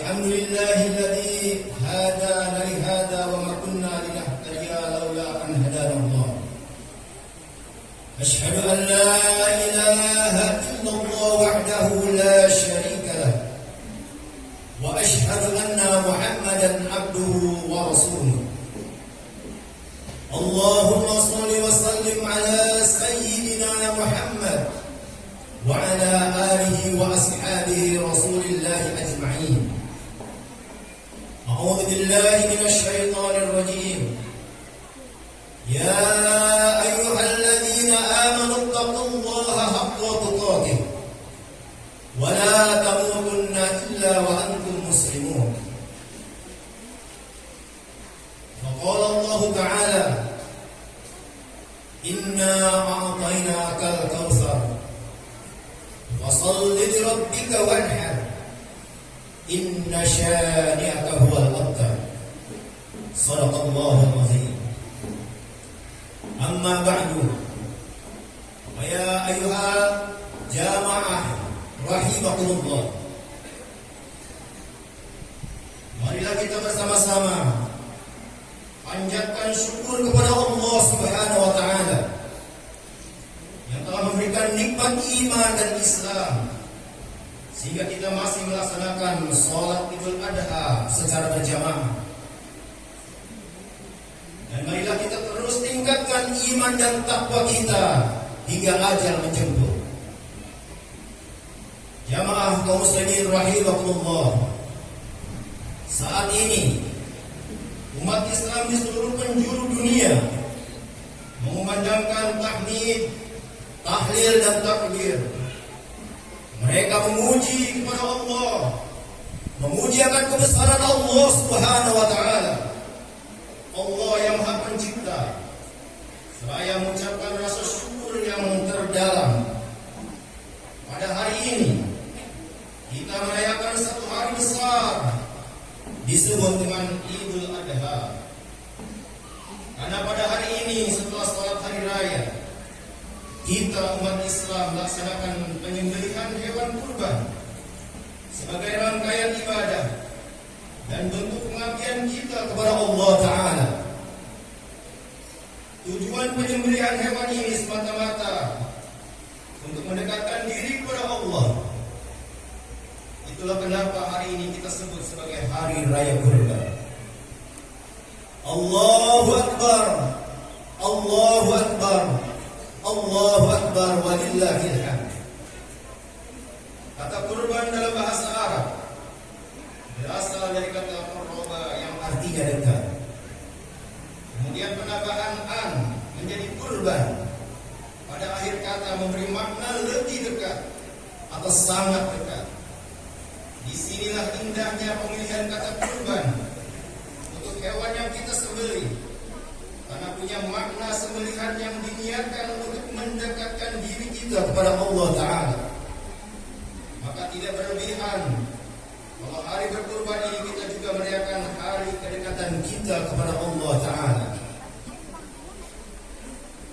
الحمد لله الذي هدانا لهذا وما كنا لنهتدي لولا أن هدانا الله. أشهد أن لا إله إلا الله وحده لا شريك له، وأشهد أن محمدا عبده ورسوله. اللهم صل وسلم على سيدنا محمد وعلى آله وأصحابه رسول الله أجمعين. أعوذ بالله من الشيطان الرجيم. يا أيها الذين آمنوا اتقوا الله حق تقاته ولا تموتن إلا وأنتم مسلمون. فقال الله تعالى: إنا أعطيناك الكوثر فصل لربك وانحر إن شانئك هو الأبتر. صدق الله العظيم. أما بعد، فيا أيها جماعة رحمكم الله, marilah kita bersama-sama panjatkan syukur kepada Allah Subhanahu wa taala yang telah memberikan nikmat iman dan Islam sehingga kita masih melaksanakan salat Idul Adha secara berjamaah. Dan marilah kita terus tingkatkan iman dan takwa kita hingga ajal menjemput. Jamaah kaum muslimin rahimakumullah, saat ini umat Islam di seluruh penjuru dunia mengumandangkan tahmid, tahlil dan takbir. Mereka memuji kepada Allah, memuji akan kebesaran Allah Subhanahu wa taala, Allah yang Maha Pencipta, seraya mengucapkan rasa syukur yang terdalam. Pada hari ini kita merayakan satu hari besar disebut dengan Idul Adha. Karena pada hari ini setelah salat hari raya, kita umat Islam melaksanakan penyembelihan hewan kurban sebagai rangkaian ibadah dan bentuk pengabdian kita kepada Allah Ta'ala. Tujuan penyembelihan hewan ini semata-mata untuk mendekatkan diri kepada Allah. Itulah kenapa hari ini kita sebut sebagai Hari Raya Kurban. Allahu Akbar, Allahu Akbar, Allahu Akbar, walillahil hamd. Kata kurban dalam bahasa Arab berasal dari kata qurba yang artinya dekat. Kemudian penambahan an menjadi kurban pada akhir kata memberi makna lebih dekat atau sangat dekat. Disinilah indahnya pemilihan kata kurban untuk hewan yang kita sembelih, karena punya makna sembelihan yang diniatkan untuk mendekatkan diri kita kepada Allah Ta'ala. Maka tidak berlebihan kalau hari berkurban ini kita juga merayakan hari kedekatan kita kepada Allah Ta'ala.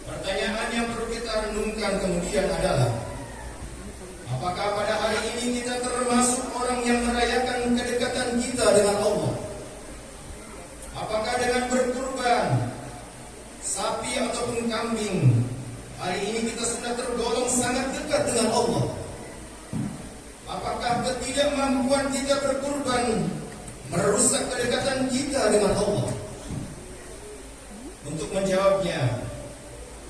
Pertanyaan yang perlu kita renungkan kemudian adalah, apakah pada hari ini kita termasuk orang yang merayakan kedekatan kita dengan Allah? Apakah dengan berkurban sapi ataupun kambing, hari ini kita sudah tergolong sangat dekat dengan Allah? Apakah ketidakmampuan kita berkurban merusak kedekatan kita dengan Allah? Untuk menjawabnya,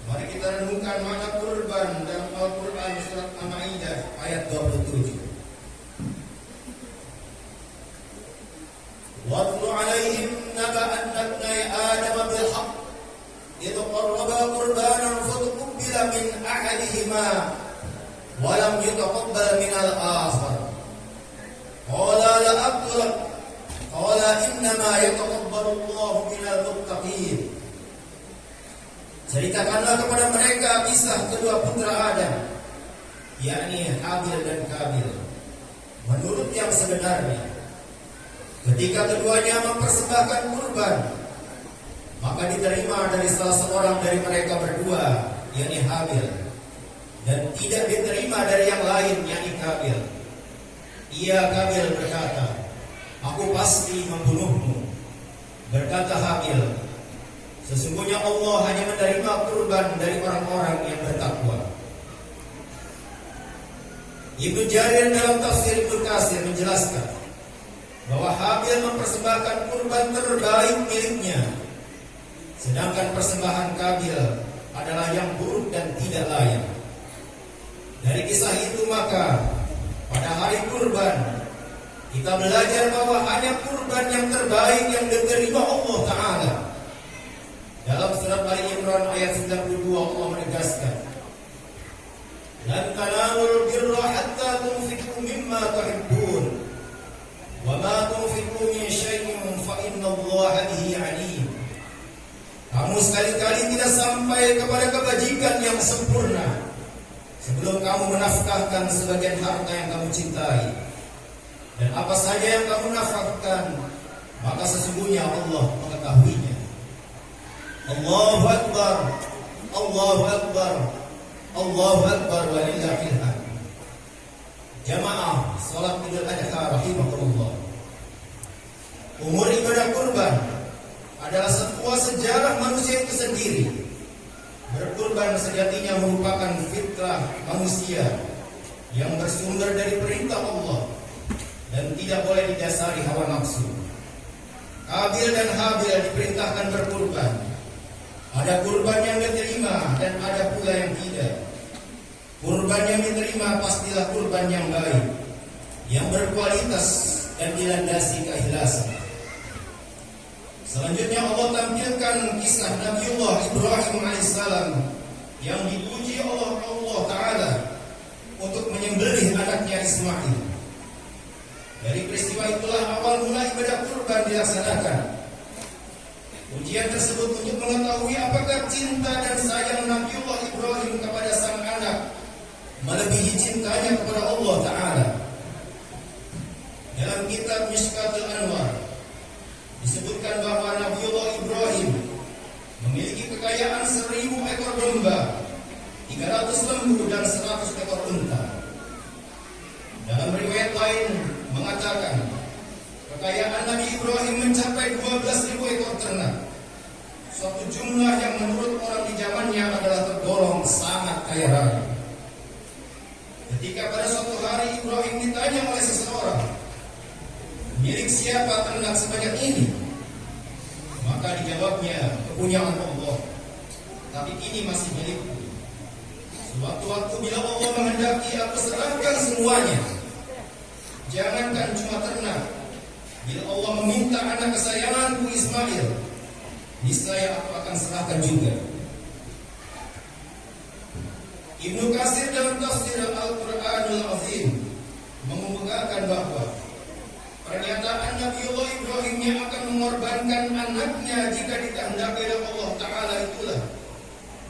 mari kita renungkan makna kurban dalam Al-Quran surat Al-Ma'idah ayat 27. Watlu alaihim naba'an abnai Adam bilhaq idh qarraba qurbanan fatuqbila min ahadihima wa lam yutaqabbal min al-akhar. Qala la aqtulak qala innama yataqabbalu Allahu minal muttaqin. Ceritakanlah kepada mereka kisah kedua putra Adam, yakni Habil dan Kabil, menurut yang sebenarnya. Ketika keduanya mempersembahkan kurban, maka diterima dari salah seorang dari mereka berdua, yakni Habil, dan tidak diterima dari yang lain, yakni Kabil. Ia Kabil berkata, Aku pasti membunuhmu. Berkata Habil, sesungguhnya Allah hanya menerima kurban dari orang-orang yang bertakwa. Ibnu Jarir dalam tafsir Ibnu Katsir menjelaskan bahwa Habil mempersembahkan kurban terbaik miliknya, sedangkan persembahan Kabil adalah yang buruk dan tidak layak. Dari kisah itu maka pada hari kurban kita belajar bahwa hanya kurban yang terbaik yang diterima Allah Ta'ala. Dalam surat Ali Imran ayat 92 Allah menegaskan, lan tanalul birra hatta tunfiqu mimma tuhibbun wa ma tunfiqu min syai'in fa innallaha bihi alim. Kamu sekali-kali tidak sampai kepada kebajikan yang sempurna sebelum kamu menafkahkan sebagian harta yang kamu cintai. Dan apa saja yang kamu nafkahkan, maka sesungguhnya Allah mengetahuinya. Allahu Akbar, Allahu Akbar, Allahu Akbar walillahil hamd. Jamaah salat Idul Adha rahimakumullah. Umur ibadah kurban adalah sebuah sejarah manusia itu sendiri. Berkurban sejatinya merupakan fitrah manusia yang bersumber dari perintah Allah dan tidak boleh didasari hawa nafsu. Kabil dan Habil diperintahkan berkurban. Ada kurban yang diterima dan ada pula yang tidak. Kurban yang diterima pastilah kurban yang baik, yang berkualitas dan dilandasi keikhlasan. Selanjutnya Allah tampilkan kisah Nabiullah Ibrahim alaihissalam yang dipuji oleh Allah Ta'ala untuk menyembelih anaknya Ismail. Dari peristiwa itulah awal mula ibadah kurban dilaksanakan. Ujian tersebut untuk mengetahui apakah cinta dan sayang Nabiullah Ibrahim kepada sang anak melebihi cintanya kepada Allah Ta'ala. Dalam kitab Mishkatul Anwar disebutkan bahwa Nabiullah Ibrahim memiliki kekayaan 1000 ekor domba, 300 lembu dan 100 ekor unta. Dalam riwayat lain mengatakan kekayaan Nabi Ibrahim mencapai 12.000 ekor ternak, suatu jumlah yang menurut orang di zamannya adalah tergolong sangat kaya raya. Ketika pada suatu hari Ibrahim ditanya oleh seseorang, milik siapa ternak sebanyak ini? Maka dijawabnya, kepunyaan Allah, tapi ini masih milikku. Sewaktu-waktu bila Allah menghendaki, aku serahkan semuanya. Jangankan cuma ternak, bila Allah meminta anak kesayanganku Ismail, niscaya aku akan serahkan juga. Ibnu Katsir dalam tafsir Al-Quranul Azim mengemukakan bahwa pernyataan Nabiullah Ibrahim yang akan mengorbankan anaknya jika dikehendaki oleh Allah Ta'ala itulah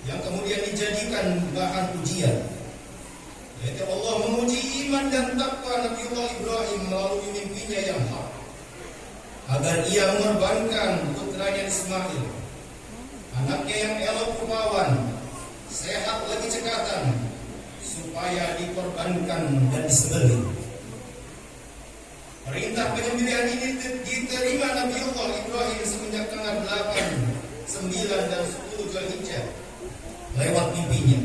yang kemudian dijadikan bahan ujian. Yaitu Allah menguji iman dan takwa Nabiullah Ibrahim melalui mimpinya yang hak, agar ia mengorbankan putranya Ismail, anaknya yang elok rupawan, sehat lagi cekatan, supaya dikorbankan dan disembelih. Perintah penyembelihan ini diterima Nabiullah Ibrahim semenjak tanggal 8, 9 dan 10 Zulhijjah lewat mimpinya.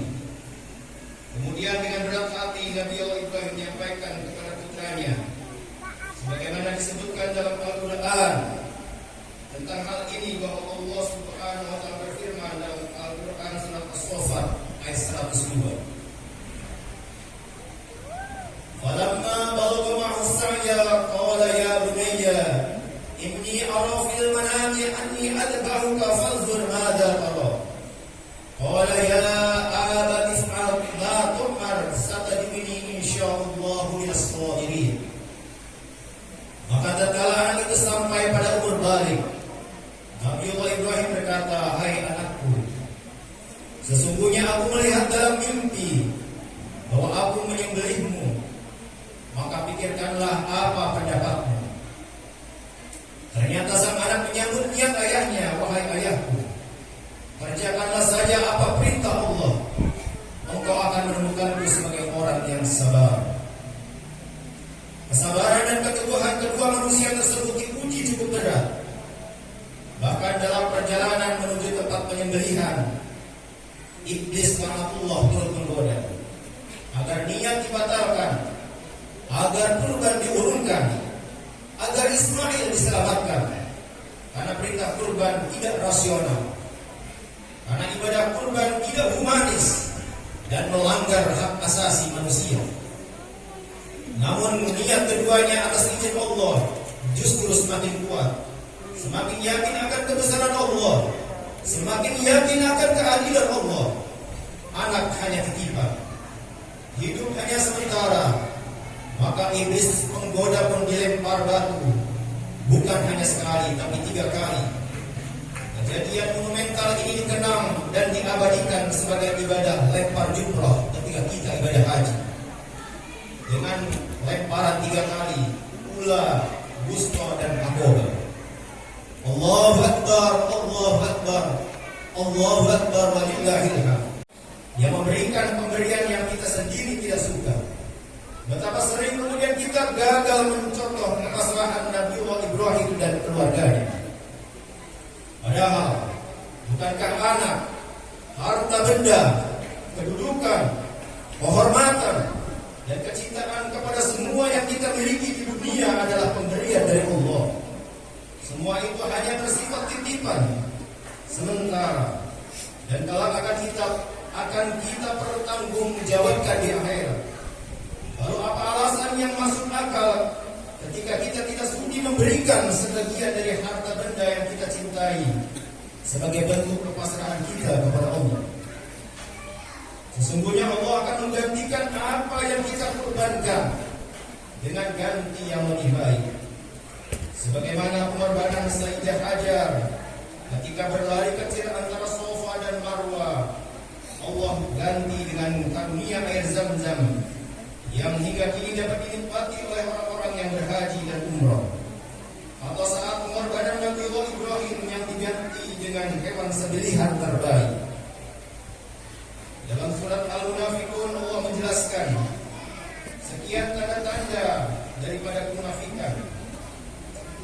Kemudian dengan berat hati Nabiullah Ibrahim menyampaikan kepada putranya, sebagaimana disebutkan dalam Al-Quran tentang hal ini, bahwa Allah Subhanahu wa Ta'ala berfirman dalam Al-Quran surat As-Saffat ayat 102. Falamma balagha ma'ahu as-sa'ya qala ya bunayya inni ara fil manami anni adba'uka fanzur madza tara. Qala ya abati if'al ma tu'mar satajiduni insyaallah minas shabirin. Maka tatkala anak itu sampai pada umur balik, Nabiullah Ibrahim berkata, hai anakku, sesungguhnya aku melihat dalam mimpi bahwa aku menyembelihmu. Maka pikirkanlah apa pendapatmu. Ternyata sang anak menyambut niat ayahnya, wahai ayahku, kerjakanlah saja apa perintah Allah. Engkau akan menemukanku sebagai orang yang sabar. Kesabaran dan keteguhan kedua manusia tersebut diuji cukup berat. Bahkan dalam perjalanan menuju tempat penyembelihan, iblis laknatullah turut menggoda agar niat dibatalkan, agar kurban diurungkan, agar Ismail diselamatkan. Karena perintah kurban tidak rasional, karena ibadah kurban tidak humanis dan melanggar hak asasi manusia. Namun niat keduanya atas izin Allah justru semakin kuat, semakin yakin akan kebesaran Allah, semakin yakin akan keadilan Allah. Anak hanya ketipan, hidup hanya sementara. Maka iblis menggoda pun dilempar batu, bukan hanya sekali tapi 3 kali. Kejadian monumental ini dikenang dan diabadikan sebagai ibadah lempar jumroh ketika kita ibadah haji. Dengan lemparan 3 kali, ula, wusta dan akoba. Allahu Akbar, Allahu Akbar, Allahu Akbar walillahil hamd. Yang memberikan pemberian yang kita sendiri tidak suka. Betapa sering kemudian kita gagal mencontoh kemaslahan Nabiullah Ibrahim dan keluarganya. Padahal bukankah anak, harta benda, kedudukan, kehormatan, dan kecintaan kepada semua yang kita miliki di dunia adalah pemberian dari Allah. Semua itu hanya bersifat titipan sementara, dan kelak akan kita pertanggungjawabkan di akhirat. Lalu apa alasan yang masuk akal ketika kita tidak sudi memberikan sebagian dari harta benda yang kita cintai sebagai bentuk kepasrahan kita kepada Allah? Sesungguhnya Allah akan menggantikan apa yang kita korbankan dengan ganti yang lebih baik. Sebagaimana pengorbanan Sayyidah Hajar ketika berlari kecil antara Safa dan Marwah, Allah ganti dengan karunia air Zam-Zam yang hingga kini dapat dinikmati oleh orang-orang yang berhaji dan umrah. Atau saat pengorbanan Nabiullah Ibrahim yang diganti dengan hewan sembelihan terbaik. Dalam surat Al-Munafiqun Allah menjelaskan sekian tanda-tanda daripada kemunafikan.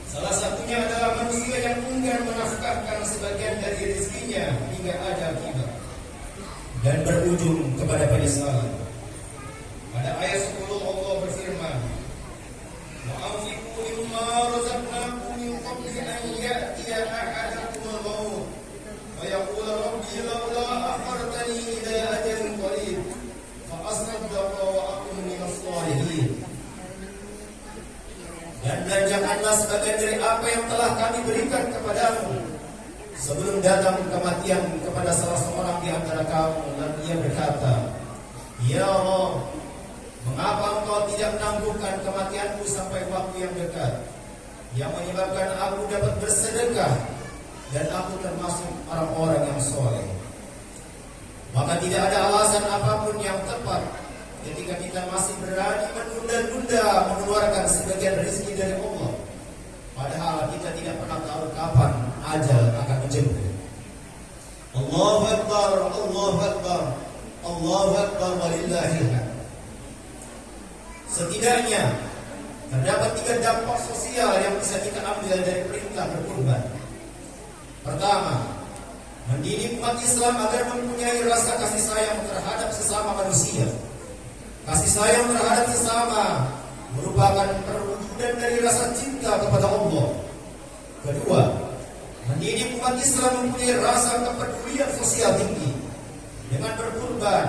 Salah satunya adalah manusia yang enggan menafkahkan sebagian dari rezekinya hingga ada akibat dan berujung kepada penyesalan. Pada ayat 10 Allah berfirman, "Wa anfiqu mimma razaqnakum min qabli an ya'tiya ahadakumul maut wa yaqula rabbi laula akhartani ila ajalin qarib fa asaddaqa wa akun minas shalihin." Dan belanjakanlah sebagian dari apa yang telah kami berikan kepadamu sebelum datang kematian kepada salah seorang di antara kamu, dan ia berkata, "Ya Allah, mengapa engkau tidak menangguhkan kematianku sampai waktu yang dekat, yang menyebabkan aku dapat bersedekah dan aku termasuk orang-orang yang soleh?" Maka tidak ada alasan apapun yang tepat ketika kita masih berani menunda-nunda mengeluarkan sebagian rezeki dari Allah, padahal kita tidak pernah tahu kapan ajal akan menjemput. Allahu Akbar, Allahu Akbar, Allahu Akbar walillahil hamd. Setidaknya terdapat 3 dampak sosial yang bisa kita ambil dari perintah berkurban. Pertama, mendidik umat Islam agar mempunyai rasa kasih sayang terhadap sesama manusia. Kasih sayang terhadap sesama merupakan perwujudan dari rasa cinta kepada Allah. Kedua, mendidik umat Islam mempunyai rasa kepedulian sosial tinggi. Dengan berkurban,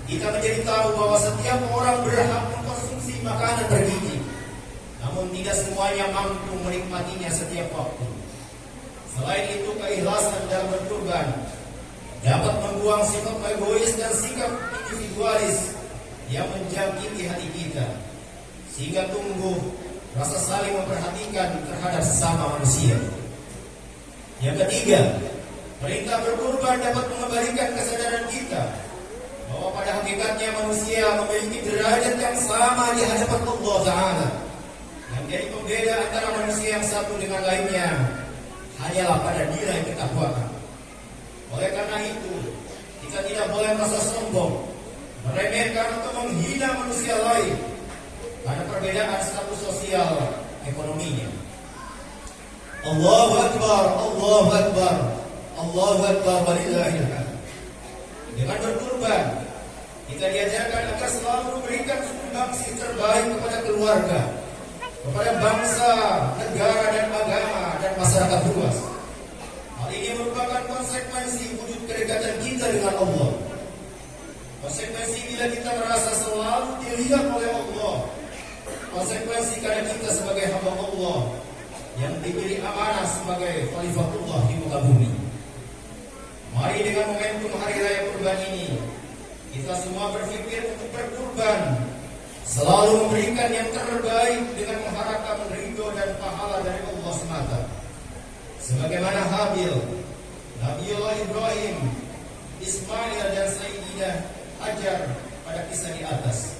kita menjadi tahu bahwa setiap orang berhak mengkonsumsi makanan bergizi, namun tidak semuanya mampu menikmatinya setiap waktu. Selain itu, keikhlasan dalam berkurban dapat membuang sifat egois dan sikap individualis yang menjangkiti hati kita, sehingga tumbuh rasa saling memperhatikan terhadap sesama manusia. Yang ketiga, perintah berkurban dapat mengembalikan kesadaran kita bahwa pada hakikatnya manusia memiliki derajat yang sama di hadapan Allah Ta'ala. Yang jadi pembeda antara manusia yang satu dengan lainnya hanyalah pada nilai ketakwaan. Oleh karena itu, kita tidak boleh merasa sombong, meremehkan atau menghina manusia lain. karena perbedaan status sosial ekonominya. Allahu Akbar, Allahu Akbar, Allahu Akbar, walillahil hamd. Dengan berkurban, kita diajarkan agar selalu memberikan sumbangsi terbaik kepada keluarga, kepada bangsa, negara dan agama dan masyarakat luas. Hal ini merupakan konsekuensi wujud kedekatan kita dengan Allah. Konsekuensi bila kita merasa selalu dilihat oleh Allah. Konsekuensi karena kita sebagai hamba Allah yang diberi amanah sebagai Khalifatullah di muka bumi. Mari dengan momentum Hari Raya Kurban ini, kita semua berpikir untuk berkurban, selalu memberikan yang terbaik dengan mengharapkan ridho dan pahala dari Allah semata. Sebagaimana Habil, Nabiullah Ibrahim, Ismail dan Sayyidah Hajar pada kisah di atas.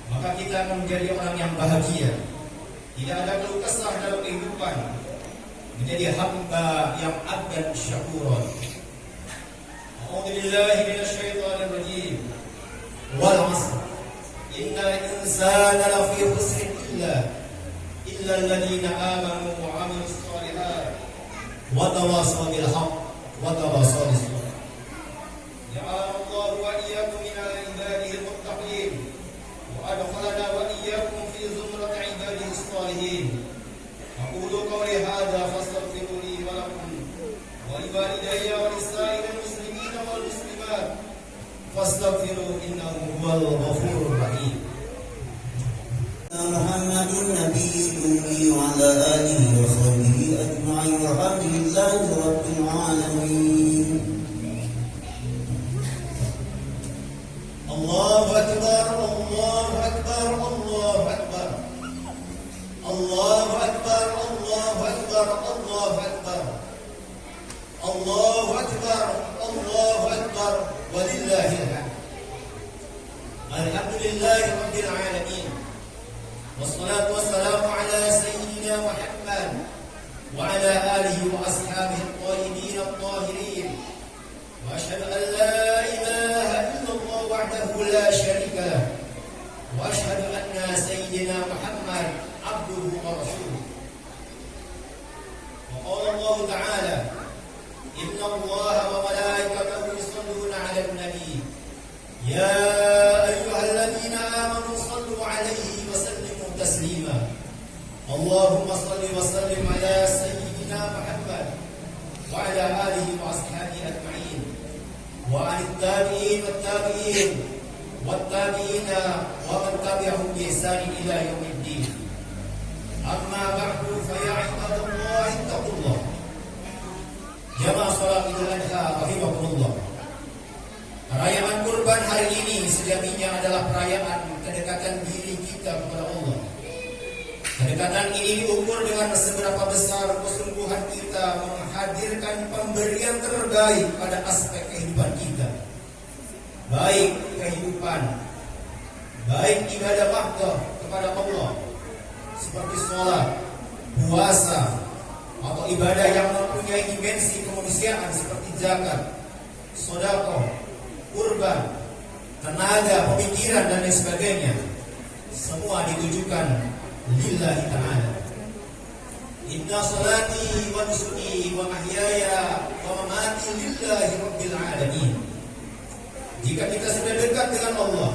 Maka kita akan menjadi orang yang bahagia, tidak ada keluh kesah dalam kehidupan, menjadi hamba yang abdan syakuran. A'udzubillahi minasyaitonir rajim. Wal 'asr. Innal insana lafi khusr illa alladziina aamanu wa 'amilus shalihaat wa tawassaw bil haqq wa tawassaw bis sabr. Ja'alallahu wa iyyakum minal ibadil muttaqin wa adkhalana wa iyyakum fi zumrati ibadis shalihin. Aqulu qawli hadza fastaghfiru li wa lakum wa li walidayya wa lisa'iril muslimin wal muslimat fastaghfiru innahu huwal ghafurur rahim. محمد النبي الأمي وعلى آله وصحبه أجمعين والحمد لله رب العالمين. الله أكبر، الله أكبر، الله أكبر، الله أكبر، الله أكبر، الله أكبر، الله أكبر، الله أكبر، ولله الحمد. الحمد لله رب العالمين، والصلاة والسلام على سيدنا محمد وعلى آله وأصحابه الطيبين الطاهرين، وأشهد أن لا إله إلا الله وحده لا شريك له، وأشهد أن سيدنا محمد عبده ورسوله. وقال الله تعالى: إن الله وملائكته يصلون على النبي يا أيها الذين آمنوا صلوا عليه وسلموا تسليما. اللهم صل وسلم على سيدنا محمد وعلى آله وأصحابه أجمعين وعن التابعين والتابعين والتابعين ومن تبعهم بإحسان إلى يوم الدين. أما بعد فيا عباد الله اتقوا الله. Jamaah salat Idul Adha rahimakumullah. Perayaan kurban hari ini sejatinya adalah perayaan kedekatan diri kita kepada Allah. Kedekatan ini diukur dengan seberapa besar kesungguhan kita menghadirkan pemberian terbaik pada aspek kehidupan kita. Baik kehidupan, baik ibadah mahdoh kepada Allah, seperti sholat, puasa, atau ibadah yang mempunyai dimensi kemanusiaan seperti zakat, sedekah, kurban, tenaga, pemikiran dan lain sebagainya. Semua ditujukan lillahi ta'ala. Inna salati wa nusuki wa mahyaya wa mamati lillahi rabbil alamin. Jika kita sudah dekat dengan Allah,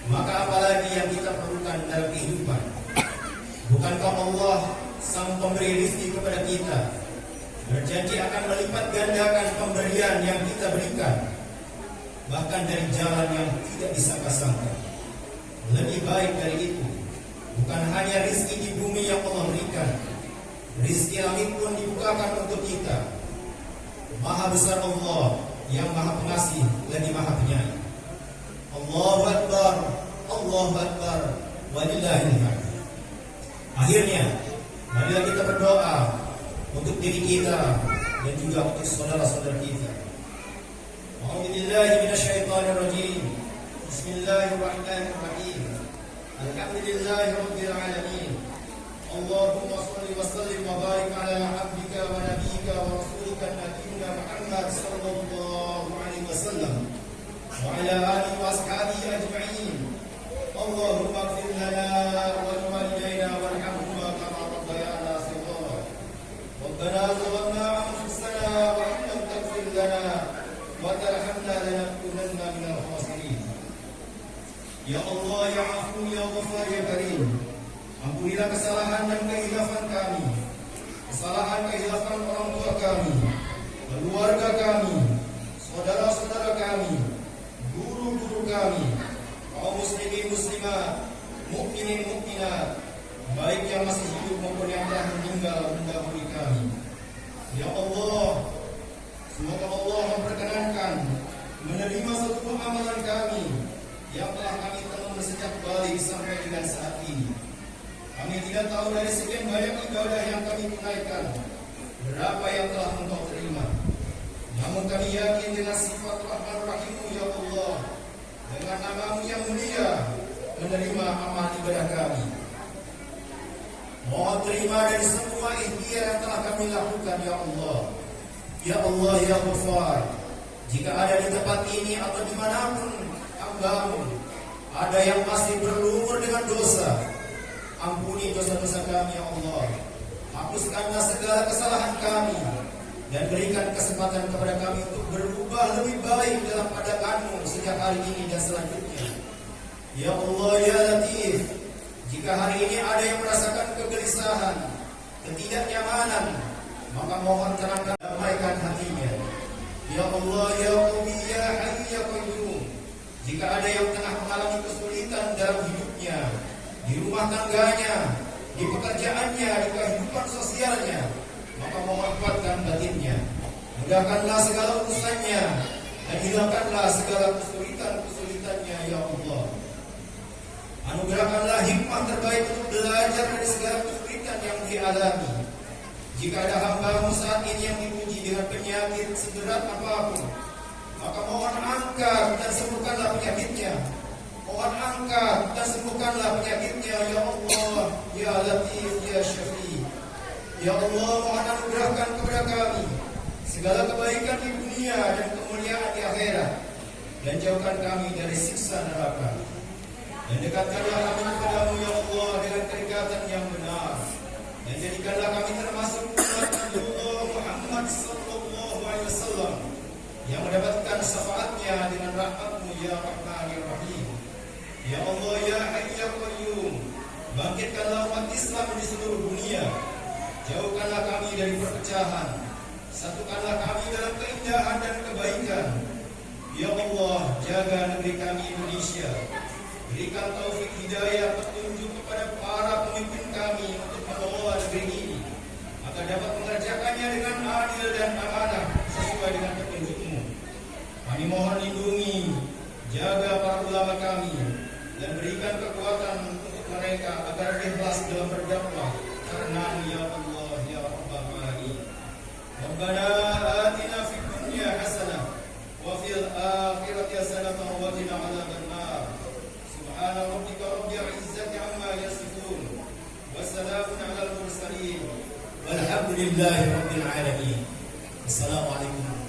maka apalagi yang kita perlukan dalam kehidupan? Bukankah Allah sang pemberi rezeki kepada kita berjanji akan melipat gandakan pemberian yang kita berikan, bahkan dari jalan yang tidak disangka-sangka. Lebih baik dari itu, bukan hanya rezeki di bumi yang Allah berikan, rezeki langit pun dibukakan untuk kita. Maha besar Allah yang maha pengasih lagi maha penyayang. Allahu Akbar, Allahu Akbar, walillahil hamd. Akhirnya, marilah kita berdoa untuk diri kita dan juga untuk saudara-saudara kita. A'udzubillahi minasyaitonir rajim. Bismillahirrahmanirrahim. Alhamdulillahi rabbil alamin. Allahumma shalli wa sallim wa barik ala abdika wa nabiyyika wa rasulika nabiyyina Muhammad sallallahu alaihi wasallam wa ala alihi wa ashabihi ajma'in. Allahumma ighfir Ya Allah, Ya Afu, Ya Ghafar, Ya Karim, ampunilah kesalahan dan kehilafan kami, kesalahan kehilafan orang tua kami, keluarga kami, saudara-saudara kami, guru-guru kami, kaum muslimin muslimat, mukminin mukminat, baik yang masih hidup maupun yang telah meninggal mendahului kami. Ya Allah, semoga Allah memperkenankan menerima seluruh amalan kami yang telah kami telah sejak balik sampai dengan saat ini. Kami tidak tahu dari sekian banyak ibadah yang kami tunaikan berapa yang telah Engkau terima. Namun kami yakin dengan sifat Rahman Rahim-Mu ya Allah, dengan nama-Mu yang mulia, menerima amal ibadah kami. Mohon terima dari semua ikhtiar yang telah kami lakukan ya Allah. Ya Allah, Ya Ghafar, jika ada di tempat ini atau dimanapun hamba-Mu ada yang masih berlumur dengan dosa, ampuni dosa-dosa kami ya Allah. Hapuskanlah segala kesalahan kami dan berikan kesempatan kepada kami untuk berubah lebih baik dalam pandangan-Mu sejak hari ini dan selanjutnya. Ya Allah, Ya Latif, jika hari ini ada yang merasakan kegelisahan, ketidaknyamanan, maka mohon terangkan, damaikan hatinya. Ya Allah, Ya Qawi, Ya Hayy, Ya Qayyum, jika ada yang tengah mengalami kesulitan dalam hidupnya, di rumah tangganya, di pekerjaannya, di kehidupan sosialnya, maka mohon kuatkan batinnya, mudahkanlah segala urusannya, dan hilangkanlah segala kesulitan-kesulitannya ya Allah. Anugerahkanlah hikmah terbaik untuk belajar dari segala kesulitan yang dialami. Jika ada hamba-Mu saat ini yang diuji dengan penyakit seberat apapun, maka mohon angkat dan sembuhkanlah penyakitnya. Mohon angkat dan sembuhkanlah penyakitnya ya Allah, Ya Latif, Ya Syafi. Ya Allah, mohon anugerahkan kepada kami segala kebaikan di dunia dan kemuliaan di akhirat, dan jauhkan kami dari siksa neraka. Dan dekatkanlah kami kepada-Mu ya Allah dengan kedekatan yang benar, dan jadikanlah kami termasuk umat Nabiullah Muhammad sallallahu alaihi wasallam yang mendapatkan syafaatnya dengan rahmat-Mu ya Rahman ya Rahim. Ya Allah, Ya Hayy, Ya Qayyum, bangkitkanlah umat Islam di seluruh dunia. Jauhkanlah kami dari perpecahan, satukanlah kami dalam keindahan dan kebaikan. Ya Allah, jaga negeri kami Indonesia. Berikan taufik hidayah petunjuk kepada para pemimpin kami untuk mengelola negeri ini, agar dapat mengerjakannya dengan adil dan amanah sesuai dengan petunjuk-Mu. Kami mohon lindungi, jaga para ulama kami, dan berikan kekuatan untuk mereka agar ikhlas dalam berdakwah karena-Mu ya Allah, Ya Rabbal Alamin. Rabbana atina fid dunya hasanah wa fil akhirati hasanah wa qina adzabannar. Subhana rabbika rabbil izzati amma yasifun wa salamun 'alal mursalin walhamdulillahi rabbil alamin. Assalamualaikum